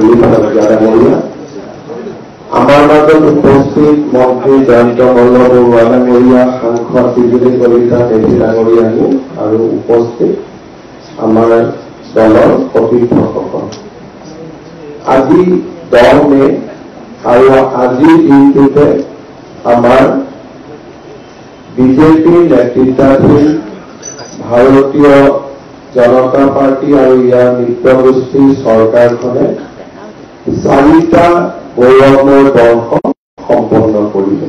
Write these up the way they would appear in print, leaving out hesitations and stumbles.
দিলীপ শইকীয়া ডাঙৰীয়া, আমাৰ মাজত উপস্থিত মন্ত্ৰী জয়ন্ত মল্ল বৰুৱা ডাঙৰীয়া, সাংসদ বিজুলী কলিতা দেৱী ডাঙৰীয়া আৰু উপস্থিত আমাৰ দলৰ সতীৰ্থসকল। আজি 10 মে আৰু আজিৰ দিনটোতে আমাৰ বিজেপি নেতৃত্বাধীন ভাৰতীয় জনতা পাৰ্টি আৰু ইয়াৰ মিত্ৰগোষ্ঠীৰ চৰকাৰখনে 4টা গৌৰৱময় বৰ্ষ সম্পন্ন কৰিলে।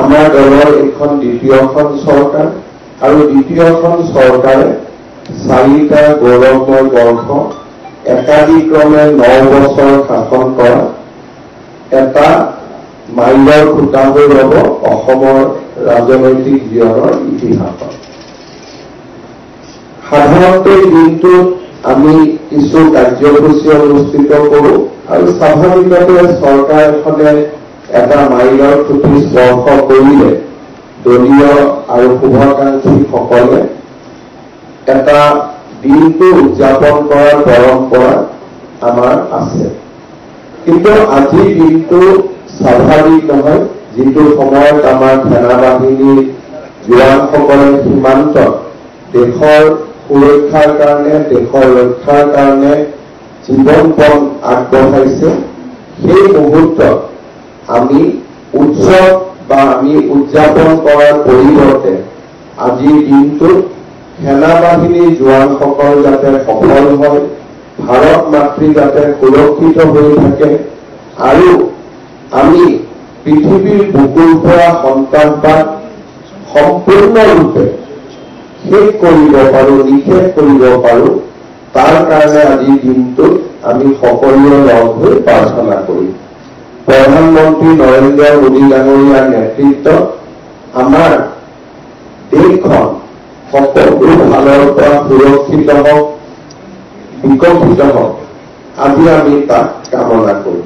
আমাৰ দলৰ এইখন দ্বিতীয়খন চৰকাৰ আৰু দ্বিতীয়খন চৰকাৰে 4টা গৌৰৱময় বৰ্ষ একাদিক্ৰমে 9 বছৰ শাসন কৰা এটা মাইলৰ খুঁটা হৈ ৰব অসমৰ ৰাজনৈতিক জীৱনৰ ইতিহাসত। সাধাৰণতে এই দিনটোত আমি কিছু কাৰ্যসূচী অনুষ্ঠিত কৰোঁ আৰু স্বাভাৱিকতে চৰকাৰ এখনে এটা মাইলৰ খুঁটি স্পৰ্শ কৰিলে দলীয় আৰু শুভাকাংক্ষীসকলে এটা দিনটো উদযাপন কৰাৰ পৰম্পৰা আমাৰ আছে। কিন্তু আজিৰ দিনটো স্বাভাৱিক নহয়, যিটো সময়ত আমাৰ সেনাবাহিনীৰ জোৱানসকলে সীমান্তত দেশৰ সুৰক্ষাৰ কাৰণে, দেশৰ ৰক্ষাৰ কাৰণে জীৱনপণ আগবঢ়াইছে। সেই মুহূৰ্তত আমি উৎসৱ বা আমি উদযাপন কৰাৰ পৰিৱৰ্তে আজিৰ দিনটোত সেনাবাহিনীৰ জোৱানসকল যাতে সফল হয়, ভাৰত মাতৃ যাতে সুৰক্ষিত হৈ থাকে আৰু আমি পৃথিৱীৰ বুকুৰ পৰা সন্ত্ৰাসবাদ সম্পূৰ্ণৰূপে শেষ কৰিব পাৰোঁ, নিষেধ কৰিব পাৰোঁ, তাৰ কাৰণে আজিৰ দিনটোত আমি সকলোৱে লগ হৈ প্ৰাৰ্থনা কৰিম। প্ৰধানমন্ত্ৰী নৰেন্দ্ৰ মোদী ডাঙৰীয়াৰ নেতৃত্বত আমাৰ দেশখন সকলো ফালৰ পৰা সুৰক্ষিত হওক, বিকশিত হওক, আজি আমি তাক কামনা কৰোঁ।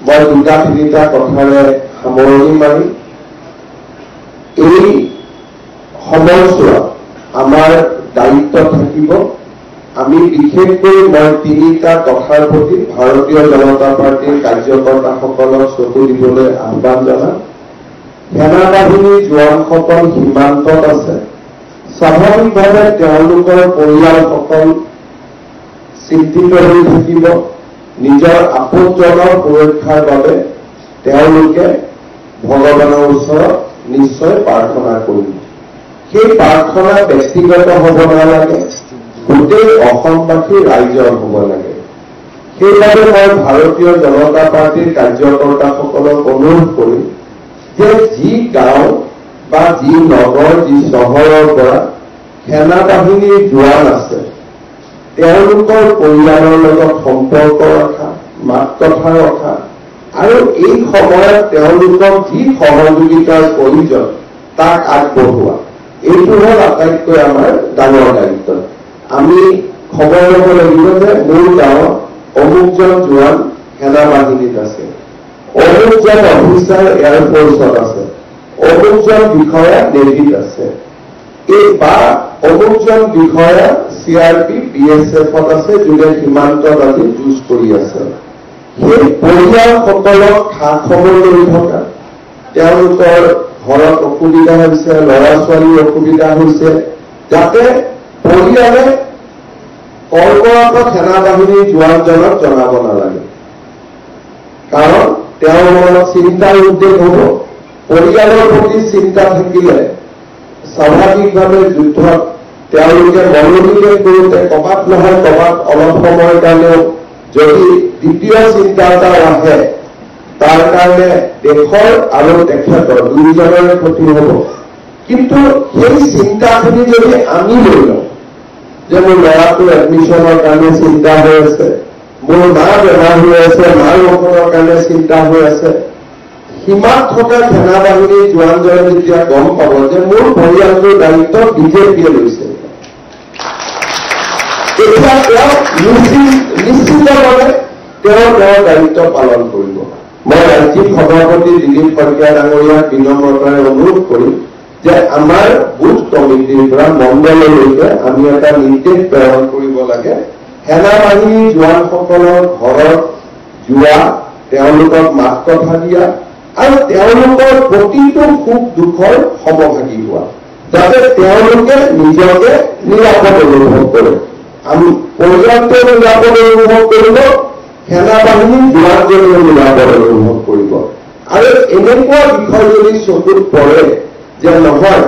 মই 2-3টা কথাৰে সামৰণি মাৰি এই সময়ছোৱাত আমাৰ দায়িত্ব থাকিব। আমি বিশেষকৈ মই 3টা কথাৰ প্ৰতি ভাৰতীয় জনতা পাৰ্টীৰ কাৰ্যকৰ্তাসকলক চকু দিবলৈ আহ্বান জনাম। সেনাবাহিনীৰ জোৱানসকল সীমান্তত আছে। স্বাভাৱিকভাৱে তেওঁলোকৰ পৰিয়ালসকল চিন্তিত হৈ থাকিব। নিজৰ আপোনজনৰ সুৰক্ষাৰ বাবে তেওঁলোকে ভগৱানৰ ওচৰত নিশ্চয় প্ৰাৰ্থনা কৰিব। সেই প্ৰাৰ্থনা ব্যক্তিগত হ'ব নালাগে, গোটেই অসমবাসী ৰাইজৰ হ'ব লাগে। সেইবাবে মই ভাৰতীয় জনতা পাৰ্টীৰ কাৰ্যকৰ্তাসকলক অনুৰোধ কৰিম যে যি গাঁও বা যি নগৰ, যি চহৰৰ পৰা সেনাবাহিনীৰ জোৱান আছে, তেওঁলোকৰ পৰিয়ালৰ লগত সম্পৰ্ক ৰখা, মাত কথা ৰখা আৰু এই সময়ত তেওঁলোকক যি সহযোগিতাৰ প্ৰয়োজন তাক আগবঢ়োৱা, এইটো হ'ল আটাইতকৈ আমাৰ ডাঙৰ দায়িত্ব। আমি খবৰ ল'ব লাগিব যে মোৰ গাঁৱত অমুকজন জোৱান সেনাবাহিনীত আছে, অমুকজন অফিচাৰ এয়াৰফৰ্চত আছে, অমুকজন বিষয়া নেভিত আছে, এই বা অমুকজন বিষয়া CRP BSFত আছে, যোনে সীমান্তত আজি যুঁজ কৰি আছে। সেই পৰিয়ালসকলক খা খবৰ লৈ থকা, তেওঁলোকৰ ঘৰত অসুবিধা হৈছে, ল'ৰা ছোৱালীৰ অসুবিধা হৈছে, যাতে পৰিয়ালে কৰ্মৰত সেনাবাহিনীৰ জোৱানজনক জনাব নালাগে। কাৰণ তেওঁৰ মনত চিন্তাৰ উদ্বেগ হ'ব। পৰিয়ালৰ প্ৰতি চিন্তা থাকিলে স্বাভাৱিকভাৱে যুদ্ধত তেওঁলোকে মনোনিৱেশ কৰোঁতে ক'ৰবাত নহয় ক'ৰবাত অলপ সময়ৰ কাৰণেও যদি দ্বিতীয় চিন্তা এটা আহে, তাৰ কাৰণে দেশৰ আৰু তেখেতৰ দুয়োজনৰে ক্ষতি হ'ব। কিন্তু সেই চিন্তাখিনি যদি আমি লৈ লওঁ যে মোৰ ল'ৰাটোৰ এডমিশ্যনৰ কাৰণে চিন্তা হৈ আছে, মোৰ মা বেমাৰ হৈ আছে, মাৰ ঔষধৰ কাৰণে চিন্তা হৈ আছে, সীমাত থকা সেনাবাহিনীৰ জোৱানজনে যেতিয়া গম পাব যে মোৰ পৰিয়ালটোৰ দায়িত্ব বিজেপিয়ে লৈছে, তেতিয়া তেওঁ নিশ্চিতভাৱে তেওঁৰ দায়িত্ব পালন কৰিব। মই ৰাজ্যিক সভাপতি দিলীপ শইকীয়া ডাঙৰীয়াক বিনম্ৰতাৰে অনুৰোধ কৰিম যে আমাৰ বুথ কমিটিৰ পৰা মণ্ডললৈকে আমি এটা নিৰ্দেশ প্ৰেৰণ কৰিব লাগে। সেনা বাহিনী জোৱানসকলৰ ঘৰত যোৱা, তেওঁলোকক মাত কথা দিয়া আৰু তেওঁলোকৰ প্ৰতিটো সুখ দুখৰ সমভাগী হোৱা, যাতে তেওঁলোকে নিজকে নিৰাপদ অনুভৱ কৰে। আমি পৰ্যাপ্ত নিৰাপদ অনুভৱ কৰিব, সেনা বাহিনী জোৱানজনেও নিৰাপদ অনুভৱ কৰিব। আৰু এনেকুৱা বিষয় যদি চকুত পৰে যে নহয়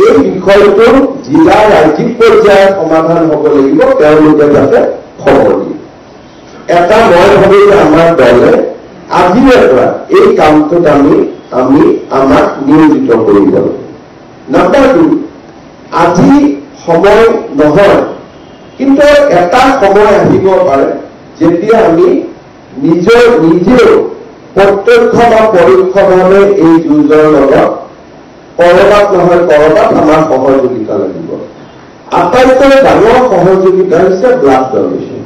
এই বিষয়টোৰ জিলা ৰাজ্যিক পৰ্যায়ত সমাধান হ'ব লাগিব, তেওঁলোকে যাতে খবৰ দিয়ে। এটা মই ভাবো যে আমাৰ দলে আজিৰে পৰা এই কামটোত আমি আমাক নিয়োজিত কৰিব লাগিব। নাম্বাৰ 2, আজি সময় নহয়, কিন্তু এটা সময় আহিব পাৰে যেতিয়া আমি নিজেও প্ৰত্যক্ষ বা পৰোক্ষভাৱে এই যুঁজৰ লগত কৰবাত নহয় কৰবাত আমাৰ সহযোগিতা লাগিব। আটাইতকৈ ডাঙৰ সহযোগিতা হৈছে ব্লাড ডনেশ্যন।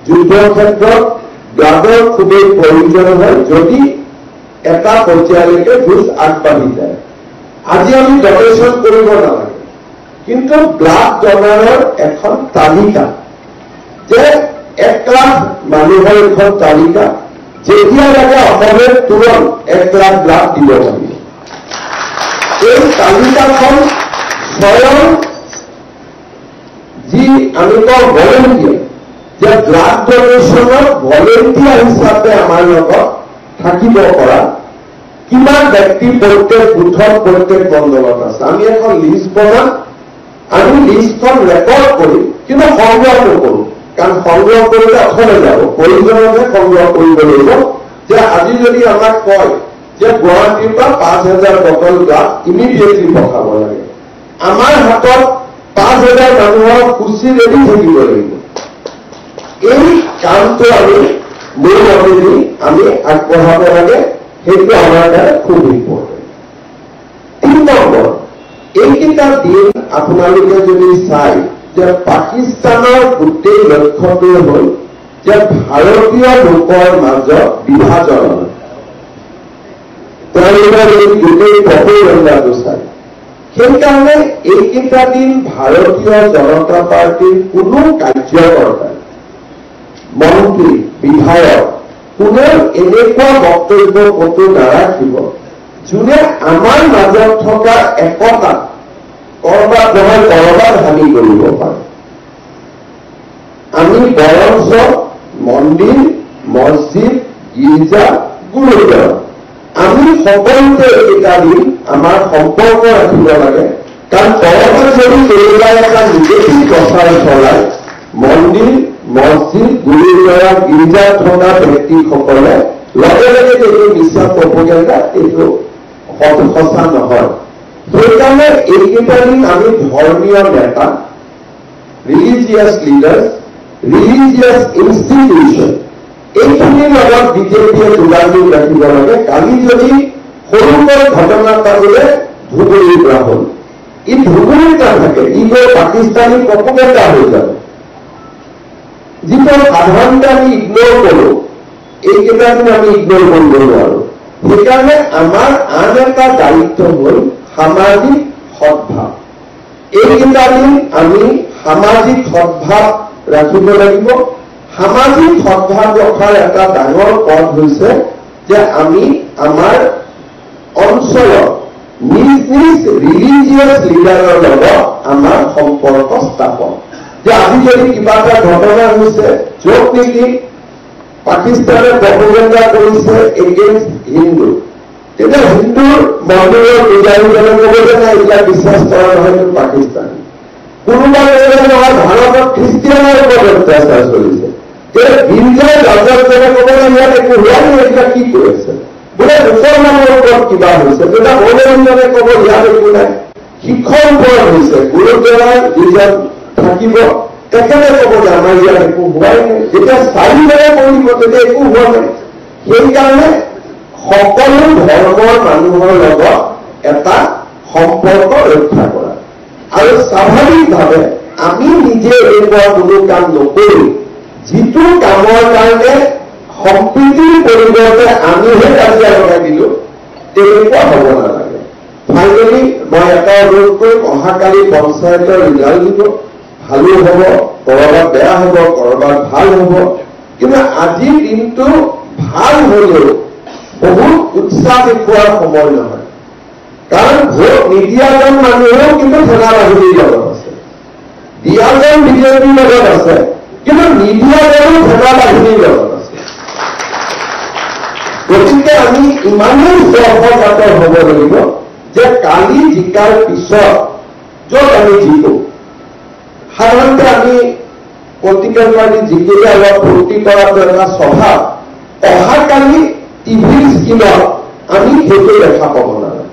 যুদ্ধৰ ক্ষেত্ৰত ব্লাডৰ খুবেই প্ৰয়োজন হয় যদি এটা পৰ্যায়লৈকে যুঁজ আগবাঢ়ি যায়। আজি আমি ডনেশ্যন কৰিব নালাগে, কিন্তু ব্লাড ডনাৰৰ এখন তালিকা, যে 1 লাখ মানুহৰ এখন তালিকা, যেতিয়া লাগে অসমে তুৰন্ত 1 লাখ ব্লাড দিব পাৰিব। এই তালিকাখন স্বয়ং যি আমি কওঁ ভলেণ্টিয়াৰ, যে ব্লাড ডনেশ্যনত ভলেণ্টিয়াৰ হিচাপে আমাৰ লগত থাকিব পৰা কিমান ব্যক্তি প্ৰত্যেক বুথত প্ৰত্যেক মণ্ডলত আছে। আমি এখন লিষ্ট বনাম, আমি লিষ্টখন ৰেকৰ্ড কৰিম, কিন্তু সংগ্ৰহ নকৰোঁ, কাৰণ সংগ্ৰহ কৰিলে অথলে যাব, প্ৰয়োজনতহে সংগ্ৰহ কৰিব লাগিব। যে আজি যদি আমাক কয় যে গুৱাহাটীৰ পৰা 5,000 বটল ব্লাড ইমিডিয়েটলি পঠাব লাগে, আমাৰ হাতত 5,000 মানুহৰ সূচী ৰেডি থাকিব লাগিব। এই কামটো আমি আগবঢ়াব লাগে, সেইটো আমাৰ কাৰণে খুব ইম্পৰ্টেণ্ট। 3 নম্বৰ, এইকেইটা দিন আপোনালোকে যদি চাই যে পাকিস্তানৰ গোটেই লক্ষ্যটোৱে হ'ল যে ভাৰতীয় লোকৰ মাজত বিভাজন, তেওঁলোকৰ এই গোটেই প্ৰপেগেণ্ডাটো চাই। সেইকাৰণে এইকেইটা দিন ভাৰতীয় জনতা পাৰ্টীৰ কোনো কাৰ্যকৰ্তাই, মন্ত্ৰী, বিধায়ক কোনেও এনেকুৱা বক্তব্য ক'তো নাৰাখিব যোনে আমাৰ মাজত থকা একতা কৰবাত নহয় কৰবাত হানি কৰিব পাৰে। আমি বৰঞ্চ মন্দিৰ, মছজিদ, গীৰ্জা, গুৰুদ্বাৰা আমি সকলোতে এইকেইটা দিন আমাৰ সম্পৰ্ক ৰাখিব লাগে। কাৰণ কৰবাত যদি কোনোবাই এটা নিগেটিভ প্ৰচাৰ চলায়, মন্দিৰ, মছজিদ, গুৰুদ্বাৰা, গীৰ্জাত থকা ব্যক্তিসকলে লগে লগে এইটো মিছা প্ৰপেগেণ্ডা, এইটো সঁচা নহয়। সেইকাৰণে এইকেইটা দিন আমি ধৰ্মীয় নেতা, ৰিলিজিয়াছ লিডাৰ্ছ, ৰিলিজিয়াছ ইনষ্টিটিউশ্যন, এইখিনিৰ লগত বিজেপিয়ে যোগাযোগ ৰাখিব লাগে। কালি যদি সৰুকৈ ঘটনা এটা বোলে ধুবুৰীৰ পৰা হ'ল, ই ধুবুৰীত নাথাকে, ই গৈ পাকিস্তানী প্ৰপেগেণ্ডা হৈ যাব, যিটো সাধাৰণতে আমি ইগনোৰ কৰোঁ। এইকেইটা দিন আমি ইগনোৰ কৰিব নোৱাৰো। সেইকাৰণে আমাৰ আন এটা দায়িত্ব হ'ল সামাজিক সদ্ভাৱ। এইকেইটা দিন আমি সামাজিক সদ্ভাৱ ৰাখিব লাগিব। সামাজিক সদ্ভাৱ ৰখাৰ এটা ডাঙৰ পথ হৈছে যে আমি আমাৰ অঞ্চলত নিজ নিজ ৰিলিজিয়াছ লিডাৰৰ লগত আমাৰ সম্পৰ্ক স্থাপন। যে আজি যদি কিবা এটা ঘটনা হৈছে য'ত নেকি পাকিস্তানে প্ৰপেগেণ্ডা কৰিছে এগেইনষ্ট হিন্দু, তেতিয়া হিন্দুৰ মন্দিৰৰ পূজাৰীজনে ক'ব যে নাই এইবিলাক বিশ্বাস কৰা নহয়তো পাকিস্তানী। কোনোবা নহয় ভাৰতত খ্ৰীষ্টিয়ানৰ ওপৰত অত্যাচাৰ চলিছে, গীৰ্জাৰ ৰাজজনে ক'ব যে ইয়াত একো হোৱা নাই, এইবিলাক কি কৰিছে, বোলে মুছলমানৰ ওপৰত কিবা হৈছে, তেতিয়া মৌলবীজনে ক'ব ইয়াত একো নাই, শিক্ষৰ ওপৰত হৈছে, গুৰুদ্বাৰাৰ যিজন থাকিব তেখেতে ক'ব যে আমাৰ ইয়াত একো হোৱাই নাই। যেতিয়া চাৰিজনে কৰিব তেতিয়া একো হোৱা নাই। সেইকাৰণে সকলো ধৰ্মৰ মানুহৰ লগত এটা সম্পৰ্ক ৰক্ষা কৰা আৰু স্বাভাৱিকভাৱে আমি নিজে এনেকুৱা কোনো কাম নকৰি যিটো কামৰ কাৰণে সম্প্ৰীতিৰ পৰিৱৰ্তে আমিহে কাজিয়া লগাই দিলো, তেনেকুৱা হ'ব নালাগে। ফাইনেলি মই এটা অনুৰোধ কৰিম, অহাকালি পঞ্চায়তৰ ৰিজাল্ট দিব। ভালো হব, কৰবাত বেয়া হব, কৰবাত ভাল হব। কিন্তু আজিৰ দিনটো ভাল হলেও বহুত উৎসাহ দেখুৱাৰ সময় নহয়। কাৰণ ভোট নিদিয়াজন মানুহেও কিন্তু সেনা বাহিনীৰ লগত আছে, দিয়াজন বিজেপিৰ লগত আছে, কিন্তু নিদিয়াজনো সেনা বাহিনীৰ লগত আছে। গতিকে আমি ইমানেই সহজাত হব লাগিব যে কালি জিকাৰ পিছত য'ত আমি জিকো, সাধাৰণতে আমি পলিটিকেল পাৰ্টি জিকিলে অলপ ফূৰ্তি কৰাটো এটা স্বভাৱ। অহাকালি টিভিৰ স্ক্ৰীণত আমি সেইটো দেখা পাব নালাগে।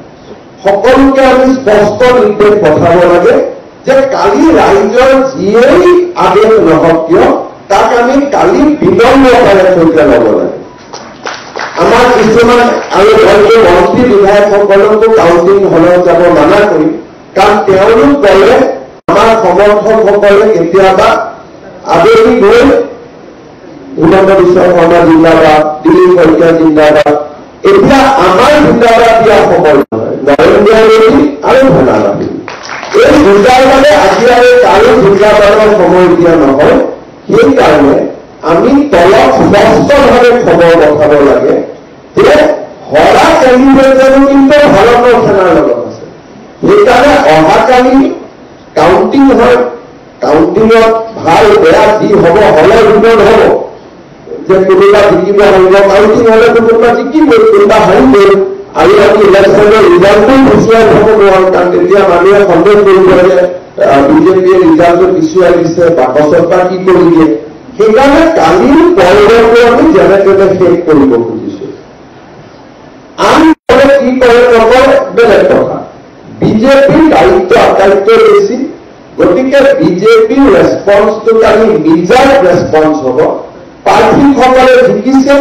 সকলোকে আমি স্পষ্ট নিৰ্দেশ পঠাব লাগে যে কালি ৰাইজৰ যিয়েই আদেশ নহওক কিয় তাক আমি কালি বিলম্বতাৰে সৈতে ল'ব লাগে। আমাৰ কিছুমান আৰু হয়তো মন্ত্ৰী বিধায়কসকলকো কাউন্টিং হলত যাব মানা কৰিম, কাৰণ তেওঁলোক গলে আমাৰ সমৰ্থকসকলে কেতিয়াবা আবেলি গৈ হিমন্ত বিশ্ব শৰ্মা জিন্দাবাদ, দিলীপ শইকীয়া জিন্দাবাদ, এতিয়া আমাৰ জিন্দাবাদ দিয়া সময় নহয়। নৰেন্দ্ৰ মোদী আৰু সেনা বাহিনী এই দুটাৰ মানে আজি আৰু কাৰো জিন্দাবাদৰ সময় দিয়া নহয়। সেইকাৰণে আমি তলত স্পষ্টভাৱে খবৰ পঠাব লাগে যে হৰা কেন্দ্ৰীয়জনো কিন্তু ভাৰতৰ সেনাৰ লগত আছে। সেইকাৰণে অহাকালি কাউন্টিং হয়, কাউন্টিঙত ভাল বেয়া যি হব হলৰ ভিতৰত হব, যে কোনোবা জিকিব পাৰিব, কাউন্টিং হলে কোনোবা জিকিবই, কোনোবা হাৰিবই। আৰু আমি ইলেকশ্যনৰ ৰিজাল্টটো পিছুৱাই থব নোৱাৰো, কাৰণ তেতিয়া মানুহে সন্দেহ কৰিব যে বিজেপিয়ে ৰিজাল্টটো পিছুৱাই দিছে, বাকচত বা কি কৰি দিয়ে। সেইকাৰণে কালিৰ পৰ্বটো আমি যেনে তেনে শেষ কৰিব খুজিছো। আন দলে কি কৰে নকৰে বেলেগ কথা, বিজেপিৰ দায়িত্ব আটাইতকৈ বেছি। গতিকে বিজেপিৰ ৰেছপন্সটো কালি নিজৰ ৰেছপন্স হব। প্ৰাৰ্থীসকলে জিকিছে,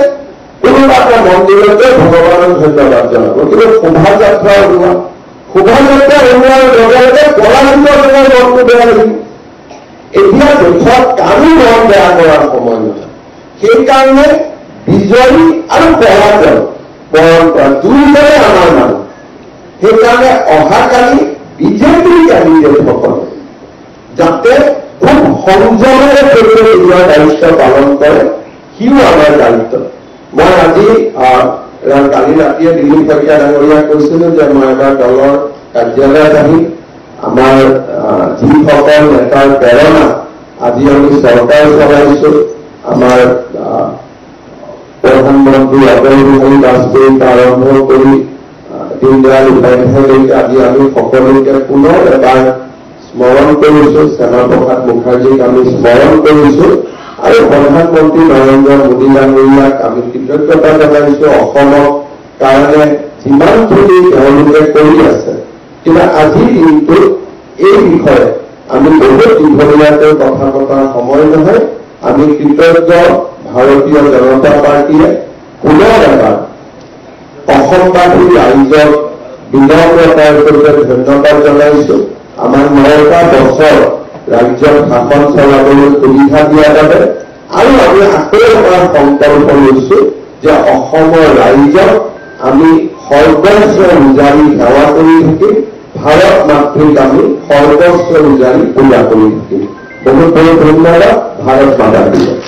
কোনোবা এটা মন্দিৰতে ভগৱানক ধন্যবাদ জনাব, কিন্তু শোভাযাত্ৰা ওলোৱা, শোভাযাত্ৰা ওলোৱাৰ লগে লগে পৰাজিতজনৰ মনটো বেয়া লাগিব। এতিয়া দেশত কাৰো মন বেয়া কৰাৰ সময় নহয়। সেইকাৰণে বিজয়ী আৰু পৰাজয় পৰম্পৰা দুয়োজনে আমাৰ মানুহ। সেইকাৰণে অহাকালি বিজেপিৰ কেণ্ডিডেটসকলে যাতে খুব সংযমেৰে সৈতে নিজৰ দায়িত্ব পালন কৰে, সিও আমাৰ দায়িত্ব। মই আজি কালি ৰাতিয়ে দিলীপ শইকীয়া ডাঙৰীয়াক কৈছিলো যে মই এবাৰ দলৰ কাৰ্যালয়ত আহি আমাৰ যিসকল নেতাৰ প্ৰেৰণা আজি আমি চৰকাৰ চলাইছো, আমাৰ প্ৰধানমন্ত্ৰী অটল বিহাৰী বাজপেয়ীৰ পৰা আৰম্ভ কৰি দীনদয়াল উপাধ্যায়লৈকে আজি আমি সকলোকে পুনৰ এবাৰ স্মৰণ কৰিছো, শ্যামাপ্ৰসাদ মুখাৰ্জীক আমি স্মৰণ কৰিছো, আৰু প্ৰধানমন্ত্ৰী নৰেন্দ্ৰ মোদী ডাঙৰীয়াক আমি কৃতজ্ঞতা জনাইছো অসমক কাৰণে যিমানখিনি তেওঁলোকে কৰি আছে। কিন্তু আজিৰ দিনটোত এই বিষয়ে আমি বহুত দীঘলীয়াকৈ কথা পতাৰ সময় নহয়। আমি কৃতজ্ঞ ভাৰতীয় জনতা পাৰ্টীয়ে পুনৰ এবাৰ অসমবাসী ৰাইজক বিনম্ৰতাৰ সৈতে ধন্যবাদ জনাইছো। আমাৰ 9টা বছৰ ৰাজ্যত শাসন চলাবলৈ সুবিধা দিয়াৰ বাবে, আৰু আমি আকৌ এবাৰ সংকল্প লৈছো যে অসমৰ ৰাইজক আমি সৰ্বস্ব উজাৰি সেৱা কৰি থাকিম, ভাৰত মাতৃক আমি সৰ্বস্ব উজাৰি পূজা কৰি থাকিম। বহুত বহুত ধন্যবাদ। ভাৰত মাতা কি জয়।